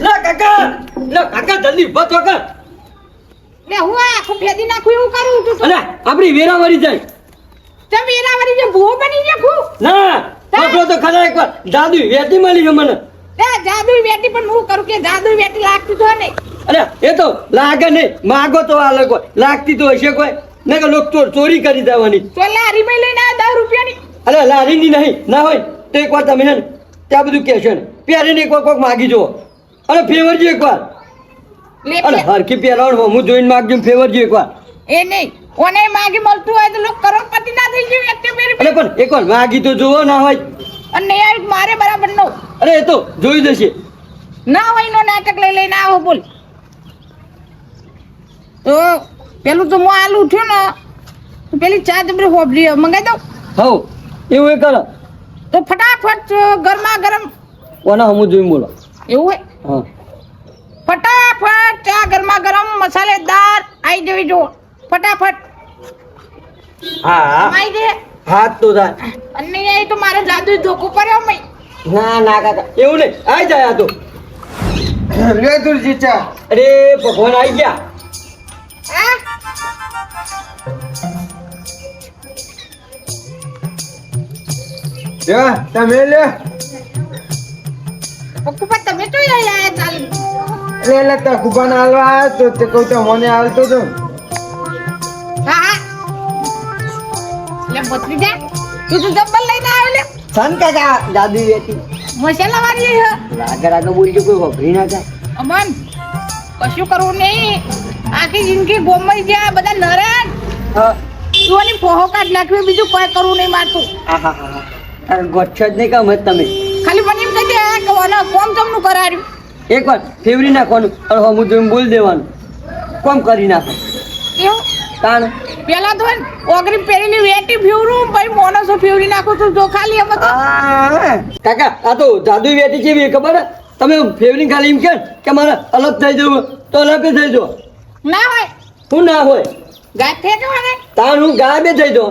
લા કાકા જલ્દી ઉભા થો કર. લે હું આખું ફેદી નાખું એવું કરું તું તો. અરે આપણી વેરા વળી જાય. તે વેરાવરી જે ભૂવો બની નાખું. ના આપણો તો ખરા એકવાર જાદુ વેતી મળી છે મને. એ જાદુઈ વેટી પણ હું કરું કે જાદુઈ વેટી લાગતી તો નહીં. અરે એ તો લાગે નહીં, માગો તો આ લોકો લાગતી તો હશે કોઈ ને કે લોકો ચોરી કરી દેવાની. તો લારી માં લઈને આવ્યા 10 રૂપિયાની. અરે લારીની નહીં ના હોય તો એકવાર તમે છે ને ત્યાં બધું કહેશો ને પહેરીને એકવાર કોઈક માગી જુઓ અને ફેવરજી એકવાર. લે અરે હરખી પહેરાવણ હું જોઈને માગજો ફેવરજી એકવાર. એ નહીં ઓને માગી મળતું હોય તો લોકો કરોડપતિ ના થઈ જાય વ્યક્તિ અરે પેરી. પણ એકવાર માગી તો જુઓ ના હોય. અને નહીં આવી મારે બરાબર નો. અરે એ તો જોઈ જશે. ના હોય નો નાટક લઈને આવો બોલ. તો પેલું તો હું આલુ ઉઠ્યો ને તો પેલી ચા જબરી હોબલી મંગાઈ દઉં. હવ એવું એ કરો તો ફટાફટ ગરમા ગરમ કોના હમું જોઈને બોલો. એવું હોય હા ફટાફટ ચા ગરમા ગરમ મસાલેદાર આવી જવી જો ફટાફટ હા આવી દે. હાથ તો થાય. અને એ તો મારે જાદુ ધોકો પડ્યો મય. ના ના કાકા એવું નહીં આવી જાય આ તો. લે તુલસી ચા. અરે ભગવાન આવી ગયા. લે તમે લે. પપ્પા તમે તો આયા ચાલ. લે લે તા કુબાન હાલવા આવ્યો તો તે કહું તો મને હાલતો તો. હા હા લે બતરી જા તું તો ડબ્બલ લઈને આવ્યો લે. સન કાકા જાદુ વેતી મસાલા વાળી હે. આગળ આગળ બોલજો કોઈ વભરી ના જાય. અમન કશું કરવું નહીં. આખી જિંદગી ગોમઈ ગયા બધા નરણ. હા તું આની પોહો કાઢ નાખ્યો બીજું કોઈ કરવું નહીં મારતું. આહા ગોઠ્છ જ નહીં કામ તમે. ખાલી મને એમ કહી દે કે ઓને કોમ તમનું કરાર્યું. એકવાર ફેવરી નાખવાનું અને હમું જોઈને બોલ દેવાનું કોમ કરી નાખો. એવું તાણ પેલા તો ઓગરી પહેરીને વેટી ફેવરું ભાઈ મોનસો ફેવરી નાખું તું જો ખાલી એમ તો. કાકા આ તો જાદુ વેતી છે એવી ખબર હે? તમે ફેવરી ખાલી એમ કે મારે અલગ થઈ જવું તો અલગ થઈ જાઓ. ના હોય હું ના હોય ગાય થે કે મને તાણ હું ગા બે થઈ જાઓ.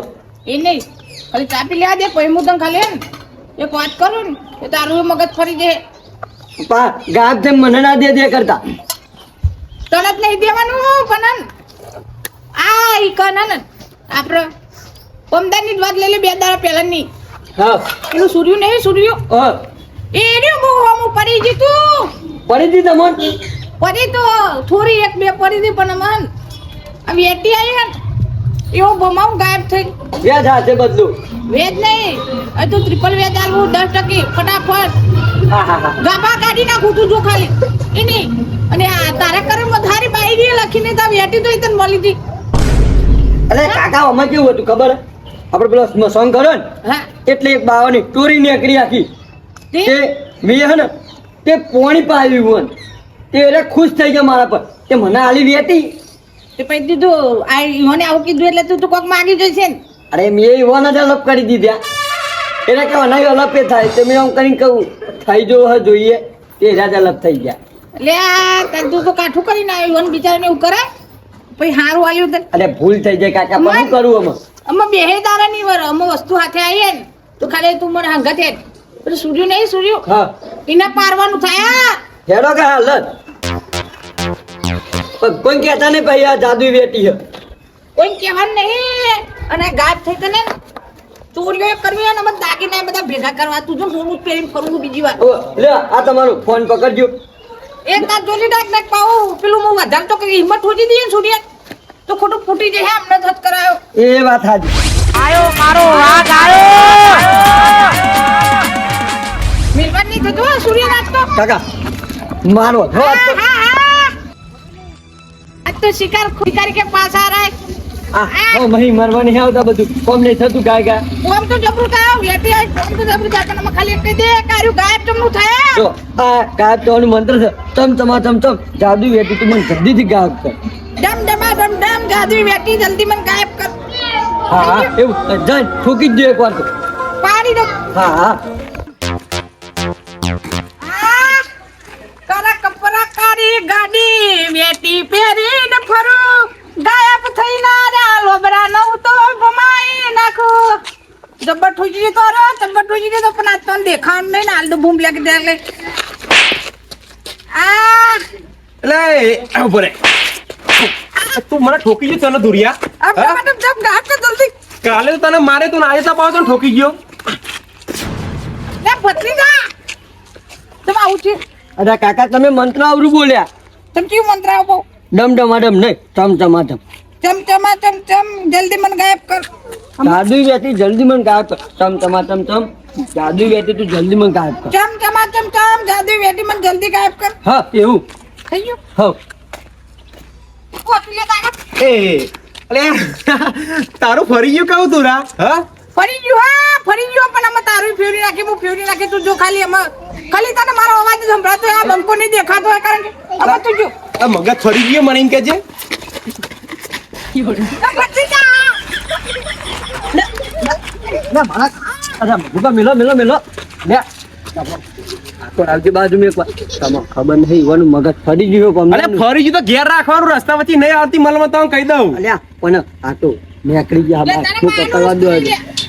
એ નહીં ખાલી ચાપી લેવા દે પછી હું તને ખાલી હે ને એક વાત કરું ને એ તારું મગજ ફરી જાય. પા ગાબ તેમ મને ના દે કરતા. તરત નહીં દેવાનું પણ આ ઈ કનન આપણે પમદારની જ વાત લઈ લે 2 દાડા પહેલાની. હા પેલું સૂર્યું નહીં સૂર્યું હા એ રહ્યું બહુ હમું પડી જીતું. પડી દી તમોન પડી તો થોડી 1-2 પડી હતી પણ મન હવે એટી આવી હે ને એવો બમાઉ ગાયબ થઈ. વ્યાજ હાથે બદલું. વેજ નહીં હવે તો ટ્રિપલ વેજ આલવું 10% ફટાફટ હા હા હા ગાભા કાઢી નાખું તું જો ખાલી એ નહીં. અને આ તારા કરમ વધારી બાયરી લખીને તા વેટી તો તને મળી હતી. અરે કાકા આમાં કેવું હતું ખબર હે? આપણે પેલો સોંગ કર્યો ને હા એટલે એક બાવાની ટોરી નીકળી આખી તે તે મેં હે ને તે પોણી પાવ્યું તે એટલે ખુશ થઈ ગયા મારા પર તે મને આલી વેતી. તે પછી દીધું આ ઈહોને આવું કીધું એટલે તું તો કોક માગી જોઈશે ને. અરે મેં ઈવોને જ અલપ કરી દીધા એટલે કે નહીં અલપ એ થાય તે મેં આમ કરીને કહું થઈ જો હે જોઈએ તે રાજ અલપ થઈ ગયા. એટલે આ તું તો કાઠું કરીને આવ્યો ઈહોને બિચારાને એવું કરે પછી હારું આવ્યું તને. અરે ભૂલ થઈ જાય કાકા પણ શું કરું આમાં. અમે બેહે દારા ની વર અમે વસ્તુ હાથે આવીએ ને તો ખાલી તું મને હંગત હે પેલું સૂર્યું નહીં સૂર્યું હા એના પારવાનું થાય. હેડો કે હાલ પણ કોઈ કહેતા નહીં ભાઈ આ જાદુ વેટી છે. કોઈ કહેવાનું નહીં. અને ગાયબ થઈ તને ચોરીઓ કરવી અને અમે દાગીના બધા ભેગા કરવા તું જો હું પહેરીને ફરવું બીજી વાર. ઓ, લે આ તમારો ફોન પકડજો. એક તાર જોલી નાખ પાઉં પેલું હું વધારે તો કઈ હિંમત હોજી દઈએ ને સૂર્ય તો ખોટું ફૂટી જાય અમને ધત કરાયો. એ વાત હાજી. આયો મારો વાઘ આયો. મિલવાન નહીં થતો સૂર્ય નાખતો. કાકા મારો હા હા હા આજ તો શિકાર ખુકારી કે પાસ આ રહે. આ મહી મરવાની આવતા બધું કોમ નહીં થતું ગાય કોમ તો જબરું કાયો વેટી આય કોમ તો જબરું જાકનમાં ખાલી કહી દે કાર્યું ગાયબ તમનું થાય. જો આ ગાયબ થવાનું મંત્ર છે તમ જાદુ વેટી તું મને જલ્દીથી ગાયબ કર. ડમ જાદુઈ વેટી જલ્દી મને ગાયબ કર. હા હા એવું જન ઠોકી જ દે એકવાર તો. પાડી દો. હા હા તારા કપરા કારી ગાડી વેટી પહેરીને ફરું ગાયબ થઈ ના લોબરા નવ તો ભમાઈ નાખું. જબ્બર ઠુજી તો રો જબ્બર ઠુજી તો પણ આ તો દેખાણ નહીં ને હાલ તો બૂમ લાગી દે લે. આ એટલે ઉભો રે. તું મને ઠોકી ગયો ચલો દુરિયા. આપણે હા? મેડમ જબ ગાટ કે જલ્દી કાલે તો તને મારે તું આજે પાવ તો ઠોકી ગયો. લે પતલી જા તમે આવું છે અરે કાકા તમે મંત્ર આવરું બોલ્યા. તમે કેવું મંત્ર આવો ડમ ડમાડમ નહીં ચમચમાચમ. ચમ જલ્દી મને ગાયબ કર જાદુ વેતી જલ્દી મને ગાયબ કર. ચમચમાચમ ચમ. જાદુ વેતી તું જલ્દી મને ગાયબ કર. ચમ જાદુ વેટી મને જલ્દી ગાયબ કર હા એવું. થઈ ગયું હવ. કોપી લે તાકાત એ અલે તારું ફરી ગયું કહું તું રા. હા ફરી ગયો પણ આમાં તારું ફેવરી રાખી હું ફેવરી રાખી તું જો ખાલી આમાં ખાલી તને મારો અવાજ જ સંભળાતો હોય આ બંકો નહીં દેખાતો હોય કારણ કે આમાં તું જો આ મગજ ફરી ગયો મને એમ કહેજે. પતલી જા ના મારા અરે ભૂકા મેલો લે તો આવજે બાજુ મેં એકવાર. તમને ખબર નહીં ઈવાનું મગજ ફરી ગયો અલે ફરી ગયું તો ઘેર રાખવાનું રસ્તા વચ્ચે નહીં આવતી મલમાં તો કહી દઉં. અલ્યા પણ આ તો નીકળી ગયા લે બાર તારે શું કરવા દો માનું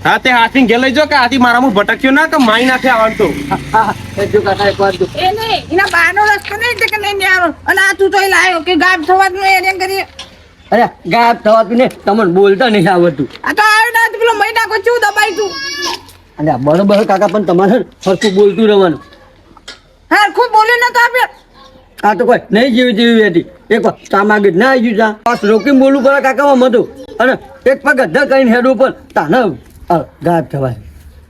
હા તે હાથી ઘેર લઈ જો કે હાથી મારામાં ભટક્યો ના કે માઈ નાખે આવવાનું તો. જો કાકા એકવાર જો એ નહીં એના બહારનો રસ્તો નહીં તે કે નહીં આવ્યો અને આ તું તો લાવ્યો કે ગાયબ થવાનું એને કરીએ અરે ગાયબ થવાતું ને તમને બોલતા નહીં આવડતું. આ તો આવ્યો ના પેલો મહિના કો ચું દબાઈ તું અલ્યા બરોબર કાકા પણ તમારે સરખું બોલતું રહેવાનું. હા ખૂબ બોલ્યો ન તો આપણે આ તો કોઈ નહીં જેવી હતી એકવાર સામાગી ના આવી ગયું બસ રોકીને બોલવું પડે કાકા મતું અને એક પગ અધ્ધર કરીને હેડ ઉપર તાને ગાયબ થવાય.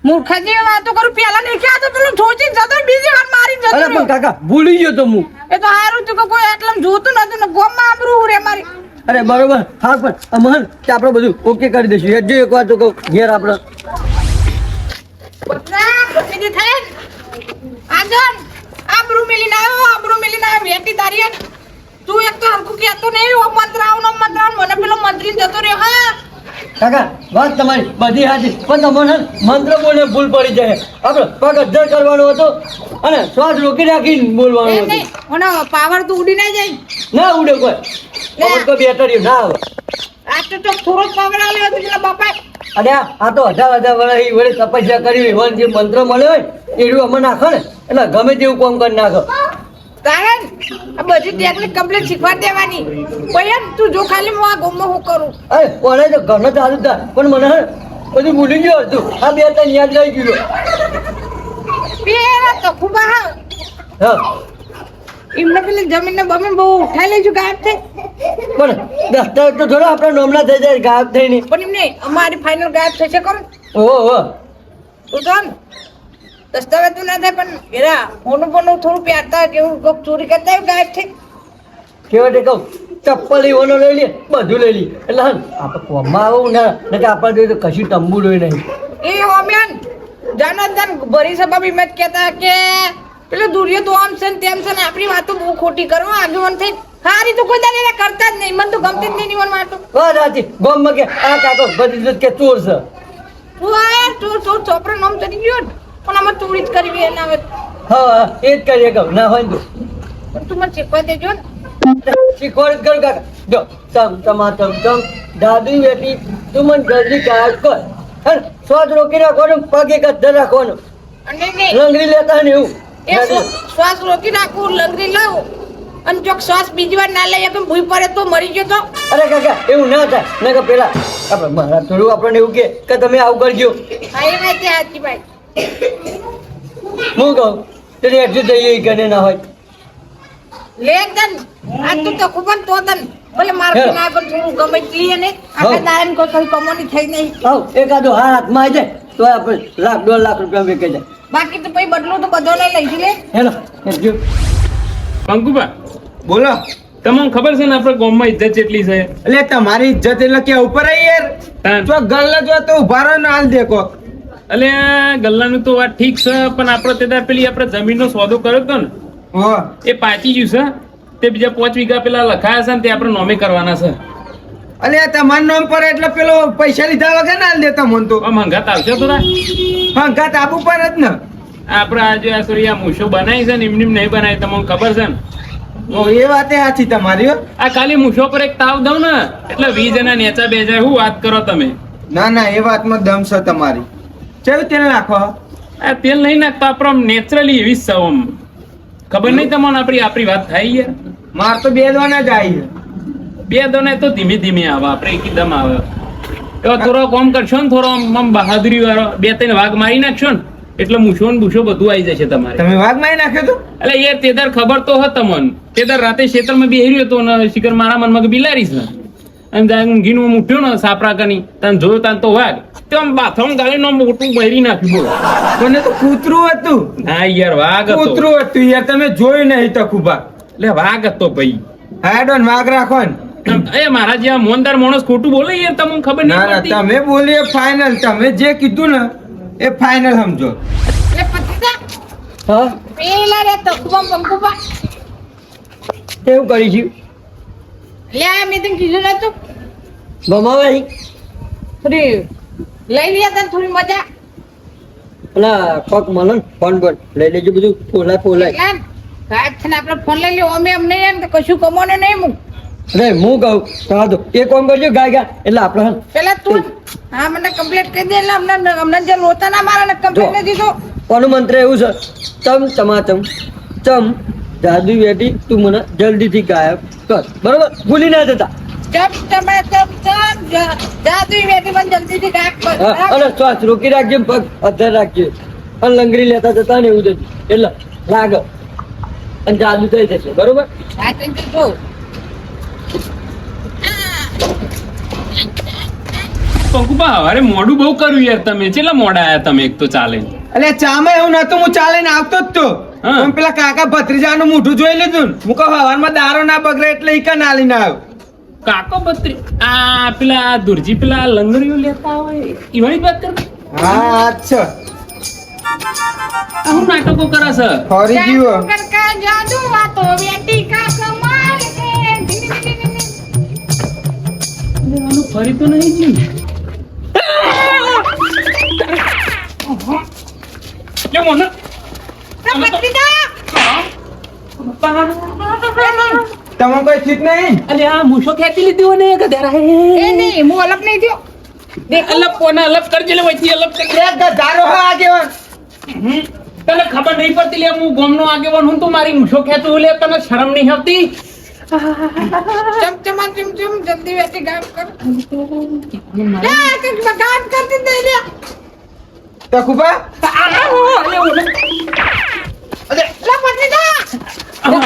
મૂર્ખાજી વાતો કરું પેલા નહીં ક્યાં તો પેલું ઠોચી જતો બીજી વાર મારી જતો અરે પણ રહ્યો. કાકા ભૂલી ગયો તો હું. એ તો હારું તું કે કોઈ એટલમ જોતું નતું ને ગોમમાં આબરૂ રે મારી અરે બરોબર હા પણ અમન કે આપણે બધું ઓકે કરી દઈશું હેડ જો એકવાર તો કહું ઘેર આપણે બીજી થાય આગળ આબરૂ મિલીને આવ્યો વેટી તારી તું એક તો હરકું કહેતો નહીં ઓ મંત્ર આવ મને પેલો મંત્રી જતો રહ્યો હા કાકા વાત તમારી બધી હાજી પણ તમને મંત્ર બોલે ભૂલ પડી જાય. આપણે પગ અધ્ધર કરવાનો હતો અને શ્વાસ રોકી રાખીને બોલવાનું એમ હતું. નહીં મને પાવર તો ઉડી ના જાય ના ઉડે કોઈ પવન તો બેટરી ના આવે. આ તો થોડો પાવર આવ્યો હતો પેલા બાપા અરે આ તો હજાર વર્ષ વડે તપસ્યા કરી એવાનો જે મંત્ર મળ્યો હોય એવું અમે નાખો ને એટલે ગમે તેવું કામ કરી નાખો. કારણ આ બધી ટેકનિક કમ્પ્લીટ શીખવાડી દેવાની પછી તું જો ખાલી હું આ ગોમમાં હું કરું અરે કોને તો ઘરનો ચાલુ જ થાય પણ મને હે બધું ભૂલી ગયો હતું આ બે ત્રણ યાદ રહી ગયું. પેલા તો ખૂબ હા હા એમને પેલી જમીનને બમીન બહુ ઉઠાઈ લેજો ગાયબ થઈ પણ દસ્તાવેજ તો થોડા આપણે નોમના થઈ જાય ગાયબ થઈને. પણ એમને અમારી ફાઇનલ ગાયબ થશે કરો ઓહો તું તો દસ્તાવેજ તો ના થાય પણ એરા હોનું પણ થોડું પ્યારતા કેવું કોક ચોરી કરતા હોય ગાયબ થઈ કેવટે કહું ચપ્પલ એવાનો લઈ લે બધું લઈ લે એટલે હા આપણે કોમમાં આવું ના કે આપણે જોઈએ તો કશું તંબુ લોહી નહીં. એ ઓમ્યાન જાનો જાન ભરી સભા બી મત કહેતા કે પેલો દુર્યો તો આમ છે ને તેમ છે ને આપણી વાતો બહુ ખોટી કરો આગેવાન થઈ હારી તો કોઈ દાડે કરતા જ નહીં મને તો ગમતી જ નહીં નિવન વાતો વાત સાચી ગોમમાં કે આ કાકો બધી જ કે ચોર છે. તું આ તું છોકરો નામ ચડી ગયો ને, પણ આમાં ચોરી જ કરવી એના હવે હા એ જ કરીએ કહું ના હોય ને પણ તું મને શીખવા દેજો ને તો શીખવાડ જ કરું કાકા જો ચમ ચમાચમ ચમ દાદી બેટી તું મને જલ્દી ગાયબ કર હે શ્વાસ રોકી રાખવાનો પગ એક અધ્ધર રાખવાનો અને નહીં લંગડી લેતા ને એવું એ શ્વાસ રોકી રાખું લંગરી લઉં અને જો શ્વાસ બીજી વાર ના લઈએ કે ભૂઈ પડે તો મરી ગયો તો અરે કાકા એવું ના થાય ના કે પેલા આપણે મહારાજ થોડું આપણને એવું કે તમે આવું કરજો હા એ વાત સાચી ભાઈ હું કહું તેને એડજસ્ટ જઈએ ગણે ના હોય લે તન આ તું તો ખૂબ જ તો તન ભલે મારું ના પણ થોડું ગમે જ લઈએ ને આપણે દાયન કોઈ કઈ કમોની થઈ નહીં આવ એકાદો હાથમાં આવી જાય તો આપણે લાખ 2 લાખ રૂપિયા વેચાઈ જાય બાકી તો પછી બદલો તો બધો લઈ લઈશું લે હેલો એડજો પંકુબા બોલો તમને ખબર છે ને આપણે ગામમાં ઇજ્જત કેટલી છે એટલે તમારી ઇજ્જત એટલે કે ઉપર આવી યાર તાન. જો ગલ્લા જો તો ઉભા રહો ને હાલ દેખો અલે ગલ્લાનું તો વાત ઠીક છે પણ આપણે તે દાડે પેલી આપણે જમીનનો સોદો કર્યો હતો ને હો એ પાછી ગયું છે તે બીજા 5 વીઘા પેલા લખાયા છે ને તે આપણે નોમે કરવાના છે અલે તમારું નામ પર એટલે પેલો પૈસા લીધા વગર ના હાલ દેતા મન તો આ મંગાત આવશે થોડા હા ઘાત આબુ પર જ ને આપણે આજે આ સોરી આ મૂછો બનાવી છે ને એમની એમ નહીં બનાવી તમને ખબર છે ને ઓ એ વાતે સાચી તમારી હો. આ ખાલી મૂછો પર એક તાવ દઉં ને એટલે 20 જણા નેચા બે જાય શું વાત કરો તમે ના ના એ વાતમાં દમ છે તમારી ચલ તેલ નાખો આ તેલ નહીં નાખતા આપણે નેચરલી એવી જ છે આમ ખબર નહીં તમને આપણી વાત થાય યાર. માર તો 2 દોના જ આવી છે. બે દોને તો ધીમે ધીમે આવે, આપણે એકદમ આવે. એવો થોડો કોમ કરશો ને, થોડો આમ બહાદુરી વાળો 2-3 વાઘ મારી નાખશો ને એટલે મૂછો ને બૂછો બધું આવી જશે તમારે. તમે વાઘ મારી નાખ્યો તો? એટલે યાર તેદાર ખબર તો હોત તમને. તેદાર રાતે ખેતરમાં બેહી રહ્યો હતો ને શિખર મારા મનમાં કે બિલારીશ ને અને જાય ઊંઘીનું ઉઠ્યો ને સાપરા કની તને જોયો તાન તો વાઘ તો આમ બાથરૂમ ગાળીને આમ મોટું બહેરી નાખ્યું. બોલો મને તો કૂતરું હતું. ના યાર વાઘ હતો. કૂતરું હતું યાર, તમે જોયું નહીં તો ખુબા. એટલે વાઘ હતો ભાઈ. હા ડોન વાઘ રાખો ને. એ મારા જેવા મોનદાર માણસ ખોટું બોલે યાર, તમને ખબર ના ના, નહીં પડતી. તમે બોલીએ ફાઇનલ. તમે જે કીધું ને એ ફાઇનલ સમજો. એટલે પતિતા હા પેલા રે તકુબા બંકુબા કેવું કરીશું લે મેં તને કીધું નતું ગમાવાય થોડી લઈ લ્યા તને થોડી મજા. પેલા કોક મળો ને ફોન પર લઈ લેજો બધું ફોલાય એટલે કાચ છે ને આપણે ફોન લઈ લ્યો અમે અમને એમ તો કશું કમોને નહીં મૂક. અરે હું કહું કહા દો એ કોમ કરજો ગાય એટલે આપણે હે ને પેલા તું હા મને કમ્પ્લીટ કરી દે એટલે અમને જે લોતા ના મારા ને કમ્પ્લીટ નથી દીધો. કોનું મંત્ર એવું છે ચમ ચમાચમ ચમ જાદુ વેટી તું મને જલ્દીથી ગાયબ કર. બરોબર ભૂલી ના જતા. ચમ ચમ જાદુ વેટી મને જલ્દીથી ગાયબ કર. હા, અને શ્વાસ રોકી રાખજે ને પગ અધર રાખજે અને લંગડી લેતા જતા ને એવું થતું એટલે લાગ અને જાદુ થઈ જશે. બરોબર હા તો જો પંકુબા હવારે મોડું બહુ કર્યું યાર તમે. ચેલા મોડા આયા તમે એક તો ચાલે. એટલે ચામાં એવું નતું, હું ચાલીને આવતો જ તો. હા. પણ પેલા કાકા ભત્રીજાનું મોઢું જોઈ લીધું ને. હું કહું હવારમાં દારો ના બગડે એટલે ઈકા ના લઈને આવ્યો. કાકો બત્રી આ પેલા દુરજી પેલા લંગડીઓ લેતા હોય ઈવાની વાત કર. હા અચ્છા આ હું નાટકો કરે છે. ફરી જીવો. જાદુ કરકા જાદુ વાતો વેટી કા કમાલ છે. આનું ફરી તો નહીં જી. લે મોને તમે કોઈ ઠીક નહીં? અલે આ મૂછો ખેંચી લીધી હોય ને ગધેરા હે. એ નહીં હું અલગ નહીં થયો. અલગ કોને અલગ કરજે લે વચ્ચે અલગ કરજે. લે ગધારો હા આગેવાન. તને ખબર નહીં પડતી લે હું ગામનો આગેવાન હું તો મારી મૂછો ખેંચું લે તને શરમ નહીં આવતી. ચમચમા ચમચમ જલ્દી વેટી ગાયબ કર. લે કે ગાયબ કરતી દે લે. તો ખુબા અલે ઓલે લે પતિતા અરે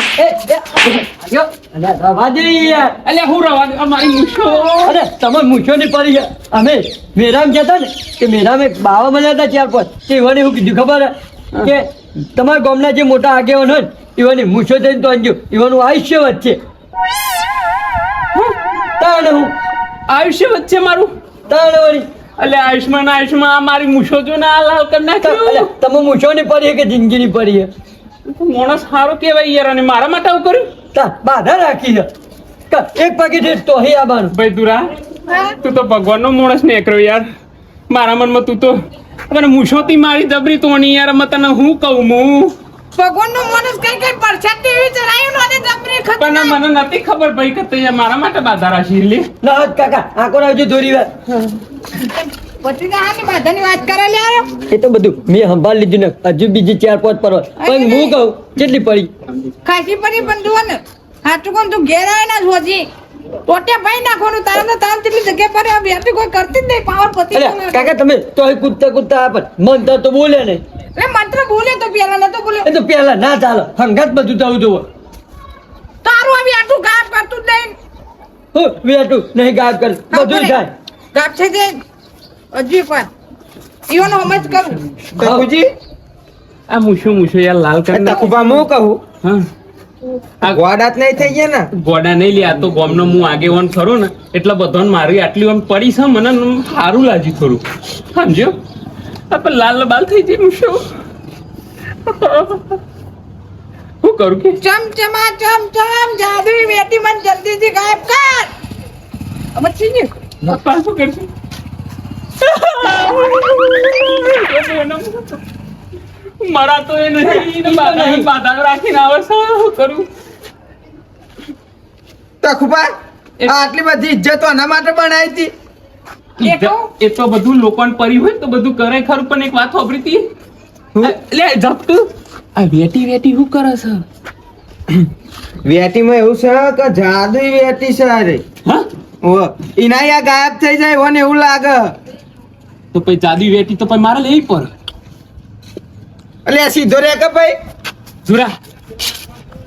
રવા દે યાર. અલે હું રવા દે અમારી મૂછો. અરે તમે મૂછો ની પડી ગયા. અમે મેરામ કહેતા ને કે મેરામ એક બાવા મળ્યા હતા 4-5 તે ઈવાને શું કીધું ખબર હે? કે તમારા ગામના જે મોટા આગેવાન હોય ને ઈવાની મૂછો થઈને તો અંજો ઈવાનું આયુષ્ય વચ્ચે તાણે હું આયુષ્ય વચ્ચે મારું. તાણે વળી અલે આયુષ્માન આ મારી મૂછો જો ને આ લાલ કરી અલે, નાખ્યું. તમે મૂછો ની પડી હે કે જિંદગી ની પડી હે? માણસ સારો કેવાય યાર અને મારા માટે આવું કર્યું. તા બાધા રાખી છે એક પાકીટ તો હે આબાનું. ભાઈ દુરા તું તો ભગવાનનો માણસ ને એકરો યાર. મારા મનમાં તું તો મને મૂછોથી મારી દબરી તોણી યાર. મેં તને હું કહું હું ભગવાનનો માણસ કઈ કઈ પરસાદ દેવી ચડાયું ને જબરી પણ ખતરનાક. મને નથી ખબર ભાઈ કે તે મારા માટે બાધા રાખી લે. ના હદ કાકા આંકો આવજો થોડી વાર. પતિતા હાની બાધાની વાત કરે લે યાર. એ તો બધું મેં સંભાળ લીધું ને હજુ બીજી 4-5 પર પણ હું કહું કેટલી પડી ખાસી પડી પણ જુઓ ને હાચું કોણ તું ઘેર આવે ને જોજી ટોટે ભાઈ નાખવાનું તારા ને તારા કેટલી જગ્યા પર આ બેટી કોઈ કરતી જ નહીં પાવર પતિ અરે કાકા તમે તો કૂદતા આપે મન તો બોલે નહીં. એટલે મંત્ર બોલે તો પેલા નતો બોલે એ તો પેલા ના ચાલો હંગાત બધું થવું જોવો. તારું આવી આટલું ગાપ કરતું જ નહીં. હું વેટું નહીં ગાયબ કર બધું થાય. ગાપ છે જે હજુ એક વાર ઈવાનો સમજ કરું. તકુજી આ મૂછો યાર લાલ કરી નાખ. તકુબા હું કહું હા આ ગોડાત નહીં થઈ ગયા ને. ગોડા નહીં લે આ તો ગામનો હું આગેવાન ખરો ને એટલે બધાને મારી આટલી આમ પડી છે મને સારું લાગ્યું થોડું સમજ્યો. આ પણ લાલ બાલ થઈ જાય મૂછો. શું કરું કે ચમચમા ચમચમ જાદુઈ બેટી મને જલ્દીથી ગાયબ કર. હવે છીને પાછું કરશે. મારા તો એ નહીં બાધા રાખીને આવે છે. શું કરું તકુબા આ આટલી બધી ઇજ્જત તો આના માટે બનાવી હતી. એ કહું? એ તો બધું લોકોને પડી હોય તો બધું કરે ખરું પણ એક વાત સાંભળી હતી લે જપતું આ વેટી વેટી શું કરે છે? વેટીમાં એવું છે કે જાદુઈ વેટી છે અરે હા ઓ ઇનાયા ગાયબ થઈ જાય ઓને એવું લાગે તો પછી જાદુ વેટી તો પછી મારે લેવી પડે. એટલે આ સીધો રે કે ભાઈ જુરા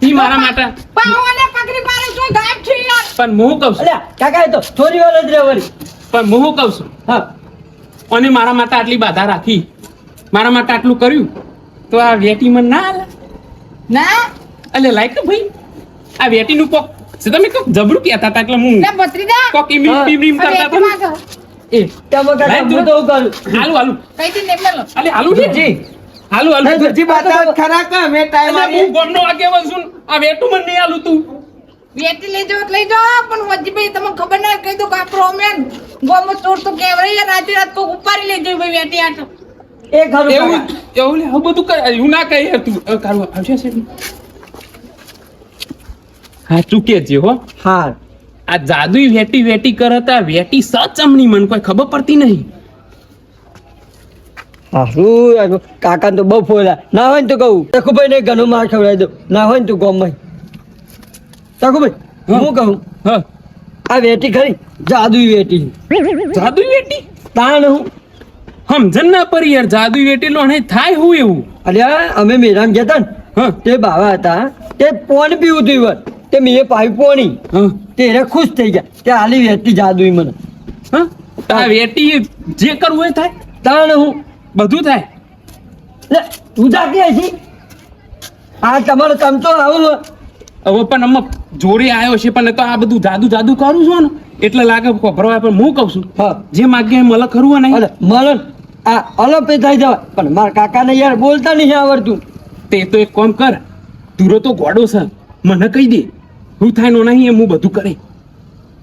ઈ મારા માટે પાવને પકડી પાડે તો ગાયબ છે યાર. પણ હું કહું છું અલ્યા કાકા એ તો થોડી વાર જ રે વળી. પણ હું કહું છું હા અને મારા માટે આટલી બાધા રાખી, મારા માટે આટલું કર્યું, તો આ વેટી મને ના આલે? ના એટલે લાઈક ભાઈ આ વેટીનું કોક છે, તમે કોક જબરું કહેતા હતા એટલે હું લે ભત્રીજા કોક ઈમ ઈમ ઈમ કરતા હતા ને. એ તમે કાકા લાઈ હું તો હું કરું. હાલું હાલું કઈ થી નેમલે લો. અલે હાલું ને જી હાલું હાલું હજી બાત ખરા કે મેં ટાઈમ એટલે હું ગોમનો આગેવાન છું ને, આ વેટું મને નહીં હાલું તું. વેટી લઈ જાઓ તો લઈ જાઓ પણ વજીભાઈ તમને ખબર ના કહી દો કે આપણો અમેન ગોમો ચોર તો કેવરાઈ યાર રાતે રાત કોક ઉપાડી લઈ જાય ભાઈ વેટી આટો. એ ખરું એવું કાકા. એવું લે હું બધું કર એવું ના કહી યાર તું. હવે કાઢું આવશે છે હા ચૂકે છે હો. હા આ જાદુઈ વેટી વેટી કરતા વેટી સચમની મને કોઈ ખબર પડતી નહીં. હારું કાકા તો બહુ ફોલા ના હોય ને તો કહું તકુભાઈ ને ઘણું માર ખવડાવી દઉં ના હોય ને તું ગોમમાં તકુભાઈ હા. હું કહું હા આ વેટી ખરી જાદુઈ વેટી જાદુઈ વેટી તાણ હું સમજણ ના પડી યાર. જાદુઈ વેટી લો ને થાય હું એવું. અલ્યા અમે મેરામ ગયા ને હા તે બાવા હતા તે પોણી પીવું હતું ઈવન તે મેં પાઈ પોણી હા તે એને ખુશ થઈ ગયા તે હાલી વેટી જાદુઈ મને હા આ વેટી જે કરવું એ થાય, તાણ હું બધું થાય. લે તું જાતી હશી આ તમારો ચમચો આવું હવે પણ અમે જોડે આવ્યો છે પણ તો આ બધું જાદુ જાદુ કરું છું ને એટલે લાગે ખબરવા. પણ હું કહું છું હા જે માગ્યા એ મને ખરું નહીં. અરે મરણ આ અલપે થઈ જવાય પણ મારા કાકાને યાર બોલતા નહીં આવડતું તે તો એક કામ કર, તુરો તો ગોડો છે, મને કહી દે હું થાય નો નહીં એમ હું બધું કરે.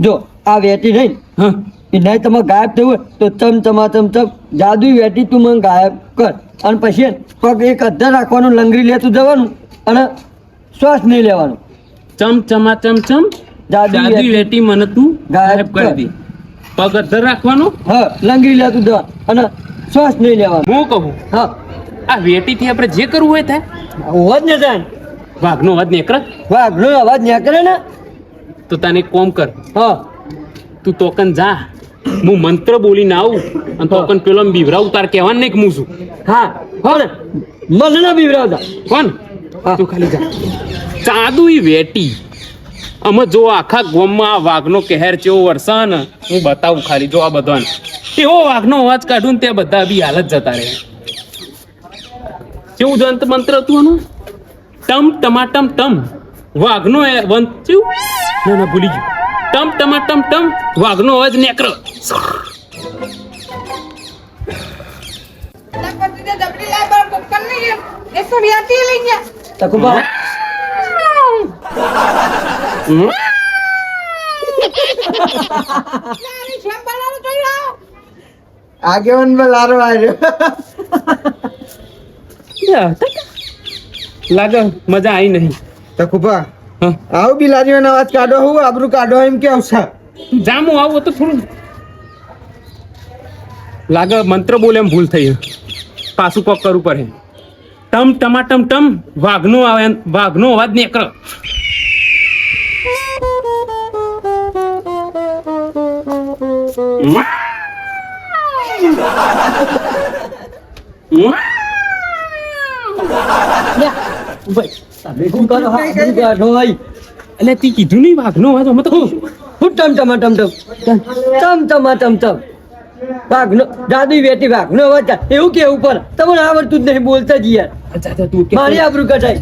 જો આ વેટી નહીં હા એ નહીં તમે ગાયબ થયું હોય તો ચમ જાદુઈ વેટી તું મને ગાયબ કર અને પછી પગ એક અધ્ધર રાખવાનું લંગરી લેતું જવાનું અને શ્વાસ નહીં લેવાનું ચમ ચમા ચમ ચમ જાદુઈ જાદુ વેટી. વેટી મને તું ગાયબ ગાયબ કરી દે. પગ અધ્ધર રાખવાનો. હા લંગરી લેતું જવાનું અને શ્વાસ નહીં લેવાનું હું કહું હા આ વેટી થી આપણે જે કરવું હોય થાય. હોજ ને જાય વાઘનો અવાજ નીકળે વાઘનો અવાજ નીકળે ને તો તને એક કોમ કર, હા તું તોકન જા, હું મંત્ર બોલીને આવું અને તોકન પેલો બીવરાવ તાર કહેવાનું નહીં કે હું છું. હા હો ને મને ના બીવરાવતા કોણ હા. તું ખાલી જા. જાદુઈ વેટી અમે જો આખા ગામમાં આ વાઘનો કહેર જેવો વરસા ને હું બતાવું ખાલી જો આ બધાને એવો વાઘનો અવાજ કાઢું ને ત્યાં બધા બી હાલત જતા રહે. કેવું જંત મંત્ર હતું એનું? ટમ ટમાટમ ટમ વાઘનો વંત કેવું? ના ના ભૂલી ગયું. ટમ ટમાટમ ટમ વાઘનો અવાજ નેકર. લે ભત્રીજા જબરી લાય પર કોકન નહીં એ તો વેટી લઈ ગયા. તકુબા અરે શેમ બનાવો જોઈ આવો. આગેવાન માં લારો આવ્યો લાગે મજા આવી નહીં. તો કુપા હા આવું બિલાડીનો અવાજ કાઢો હું આબરૂ કાઢો એમ કે આવશે જામું આવું તો થોડું લાગે મંત્ર બોલે એમ ભૂલ થઈ પાછું કોક કરવું પડે. ટમ ટમાટમ ટમ વાઘનો આવે વાઘનો અવાજ નીકળે. તમે શું કરો હા શું કાઢો ભાઈ એટલે તી કીધું નહીં વાઘનો અવાજ અમે તો કહું. હું ટમ વાઘનો જાદુઈ વેટી વાઘનો અવાજ થાય. એવું કેવું પર તમને આવડતું જ નહીં બોલતા જ યાર તું કે મારી આબરૂ કટાઈ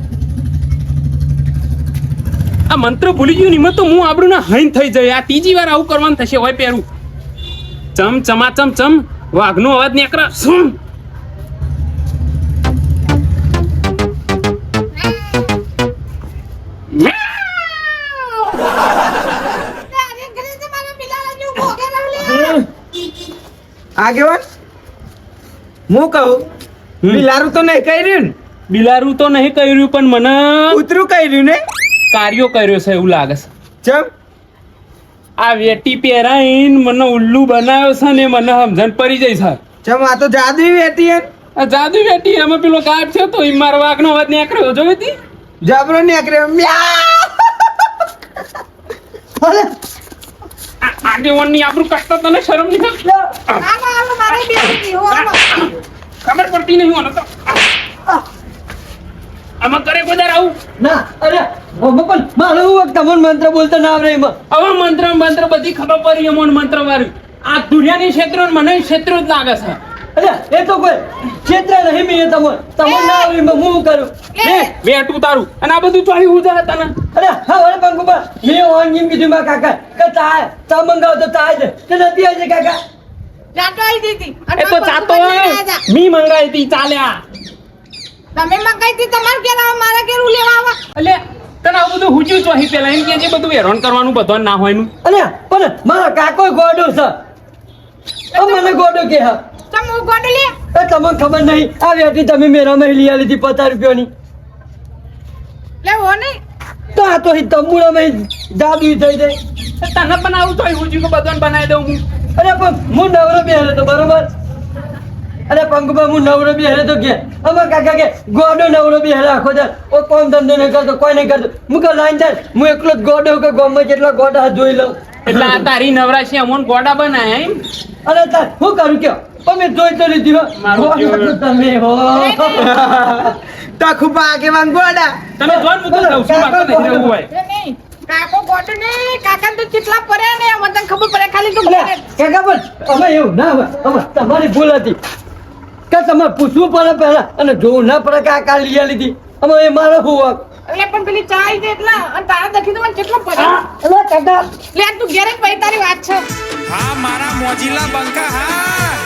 આ મંત્ર ભૂલી ગયું નિમત તો હું આપણું ના હૈન થઈ જાય. આ ત્રીજી વાર આવું કરવાનું થશે હોય પહેરું. ચમ ચમા ચમ ચમ વાઘનો અવાજ નીકળે. શું અરે ઘરે તો મારા બિલાડા જેવું ભોગે રહું લે. આગેવાન હું કહું બિલારું તો નહીં કર્યું ને બિલારું તો નહીં કર્યું પણ મને કૂતરું કર્યું ને કાર્યો કર્યો છે એવું લાગે છે. ચમ આ વેટી પહેરાઈને મને ઉલ્લુ બનાવ્યો છે ને મને સમજણ પડી જાય છે. ચમ આ તો જાદુઈ વેટી હે આ જાદુ બેટી એમાં પેલો ગાયબ થયો તો ઈ મારો વાઘનો અવાજ નીકળ્યો જોઈ હતી જબરો નીકળ્યો મ્યાઉ અરે આગેવાનની આબરૂ કાઢતા તને શરમ નહીં થતી? હાલો હાલો મારે બે દીધી હો હાલો ખબર પડતી નહીં મને તો આમાં કરે કોઈ દાર આવું ના અરે પણ મારે હું તમને મંત્ર બોલતા ના આવડે એમાં હવે મંત્ર બધી ખબર પડી એમો મંત્ર વાળું આ દુનિયાની ક્ષેત્રો ને મને ક્ષેત્રો જ લાગે છે અરે એ તો કોઈ ક્ષેત્ર નહીં મેં તમને ના આવડે એમાં હું કરું લે બેટું તારું અને આ બધું ચોરી હું જા તને અરે હા વળે પંકુબા મેં ઓન એમ કીધું મારા કાકા કે ચા મંગાવ તો ચા છે કે નથી આજે કાકા ચાટો આવી દીધી એ તો ચાતો મી મંગાઈ હતી ચાલ્યા તમે મંગાઈ હતી તમારે ઘેર આવો મારા ઘેર લેવા આવો એટલે તને આવું બધું હુજ્યું ચોહી પેલા એમ કે જે બધું હેરાન કરવાનું બધું ના હોય નું અરે પણ મારા કાકો ગોડો છે મને ગોડો કે હા તમે હું ગોડો લે એ તમને ખબર નહીં આ વેટી તમે મેરામાં લઈ લીધી 50 રૂપિયાની લેવો નહીં તો આ તો તંબુરામાં જાદુ થઈ જાય તને પણ આવું ચોહી હુજ્યું કે બધું બનાવી દઉં હું અરે પણ હું નવરો બેહરે તો બરોબર અરે પંકુબા હું નવરો બેહરે તો કે અમાર કાકા કે ગોડો નવરો બેહરે આખો દે ઓ કોણ ધંધો નહીં કરતો કોઈ નહીં કરતો હું કે લાઈન જાય હું એકલો જ ગોડો કે ગામમાં જેટલા ગોડા જોઈ લઉં એટલે આ તારી નવરાશી અમોન ગોડા બનાયા એમ અરે તાર હું કરું કે તમે જોઈ તો લીધી હો મારું ગોડો તો તમે હો તખુબા આગેવાન ગોડા તમે જોન મુકત દઉં છું મારે નહીં રહેવું હોય એ નહીં કાકો ગોડો નહીં કાકા તો ચીટલા પડ્યા ને મને તને ખબર પડે ખાલી તું અરે કાકા પણ અમે એવું ના હોય અમે તમારી ભૂલ હતી કે તમારે પૂછવું પડે પહેલા અને જોવું ના પડે કે આ કાલ લઈ લીધી અમે એ મારો હું એટલે પણ પેલી ચા આવી દે એટલા અને તારા દખી તો મને કેટલો પડે અરે કાકા લે તું ઘેર જ ભાઈ તારી વાત છે હા મારા મોજીલા બંકા હા